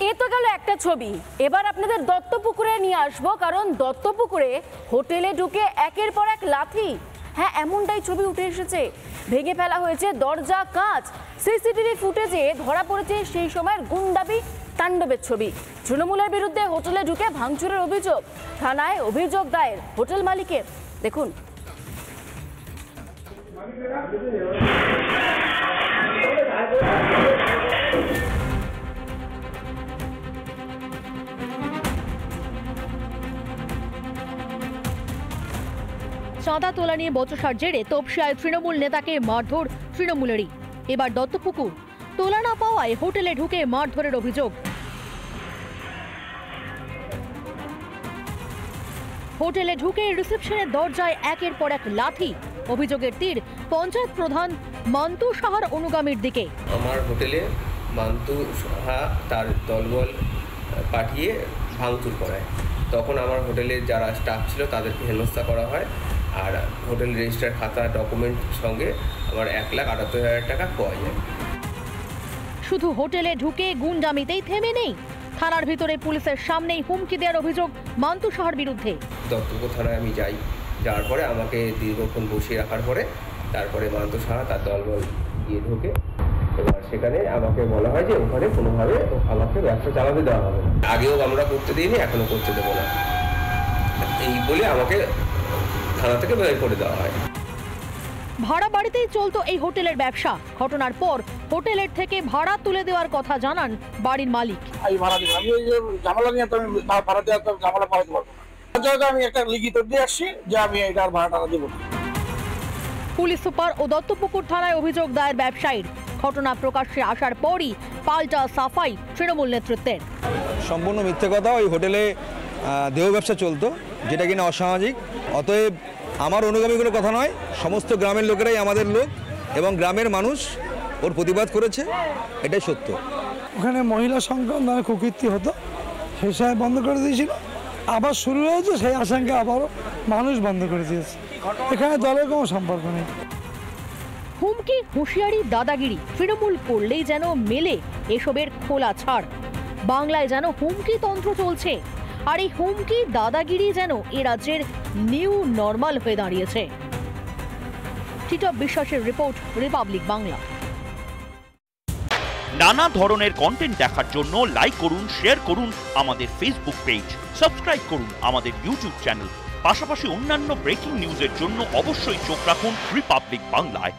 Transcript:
এ তো গেল একটা ছবি। এবার আপনাদের দত্তপুকুরে নিয়ে আসবো, কারণ দত্তপুকুরে হোটেলে ঢুকে একের পর এক লাথি। হ্যাঁ, এমনটাই ছবি উঠে এসেছে। ভেঙে ফেলা হয়েছে দরজা, কাঁচ। সিসিটিভি ফুটেজে ধরা পড়েছে সেই সময়ের গুন্ডামি তাণ্ডবের ছবি। তৃণমূলের বিরুদ্ধে হোটেলে ঢুকে ভাঙচুরের অভিযোগ, থানায় অভিযোগ দায়ের হোটেল মালিকের। দেখুন। চাঁদা তোলা নিয়ে বচসার জেরে তপসিয়ায় তৃণমূল নেতাকে মারধর তৃণমূলেরই। এবার দত্তপুকুর তোলা না পাওয়ায় হোটেলে ঢুকে মারধরের অভিযোগ। হোটেলে ঢুকে রিসেপশনের দরজায় একের পর এক লাথি। অভিযোগের তীর পঞ্চায়েত প্রধান মান্তু সাহার অনুগামীর দিকে। আমার হোটেলে মান্তু সাহা তার দলবল পাঠিয়ে ভাঙচুর করায়। তখন আমার হোটেলে যারা স্টাফ ছিল তাদেরকে হেনস্থা করা হয়, আর হোটেল রেজিস্টার খাতা ডকুমেন্ট সঙ্গে আমার 1,78,000 টাকা পাওয়া যায়। শুধু হোটেলে ঢুকে গুন্ডামিতেই থেমে নেই, থানার ভিতরে পুলিশের সামনেই হুমকি দেওয়ার অভিযোগ মান্তু সাহার বিরুদ্ধে। দত্তপুকুর থানায় আমি যাওয়ার পরে আমাকে দীর্ঘক্ষণ বসিয়ে রাখার পরে তারপরে মান্তু সাহা তার দলবল গিয়ে ঢোকে। এবার সেখানে আমাকে বলা হয় যে ওখানে কোনোভাবে আমাকে ব্যবসা চালাতে দেওয়া হবে না। আগেও আমরা করতে দিইনি, এখনো করতে দেবো না, এই বলে আমাকে থানা থেকে বের করে দেওয়া হয়। ভাড়া বাড়িতেই চলতো এই হোটেলের ব্যবসা। ঘটনার পর হোটেলের থেকে ভাড়া তুলে দেওয়ার কথা জানান বাড়ির মালিক। পুলিশ সুপার ও দত্তপুকুর থানায় অভিযোগ দায়ের ব্যবসায়ীর। ঘটনা প্রকাশ্যে আসার পরই পাল্টা সাফাই তৃণমূল নেতৃত্বের। সম্পূর্ণ মিথ্যে কথা। ওই হোটেলে দেহ ব্যবসা চলতো, যেটা কিনা অসামাজিক। অতএব আমার অনুগামীগুলোর কথা নয়, সমস্ত গ্রামের লোকেরাই আমাদের লোক এবং গ্রামের মানুষ ওর প্রতিবাদ করেছে, এটাই সত্য। ওখানে মহিলা সংক্রান্ত কুকীর্তি হতো, সেই সময় বন্ধ করে দিয়েছিল, আবার শুরু হয়েছে, সেই আশঙ্কা আবারও মানুষ বন্ধ করে দিয়েছে। এখানে দলের কোনো সম্পর্ক নেই। হুমকি, হুঁশিয়ারি, দাদাগিরি তৃণমূল করলেই যেন মেলে এসবের খোলা ছাড়। বাংলায় যেন হুমকি তন্ত্র চলছে, আর এই হুমকি দাদাগিরি যেন এ রাজ্যের নিউ নর্মাল হয়ে দাঁড়িয়েছে। টিটপ বিশ্বাসের রিপোর্ট, রিপাবলিক বাংলা। নানা ধরনের কন্টেন্ট দেখার জন্য লাইক করুন, শেয়ার করুন আমাদের ফেসবুক পেজ, সাবস্ক্রাইব করুন আমাদের ইউটিউব চ্যানেল। পাশাপাশি অন্যান্য ব্রেকিং নিউজের জন্য অবশ্যই চোখ রাখুন রিপাবলিক বাংলায়।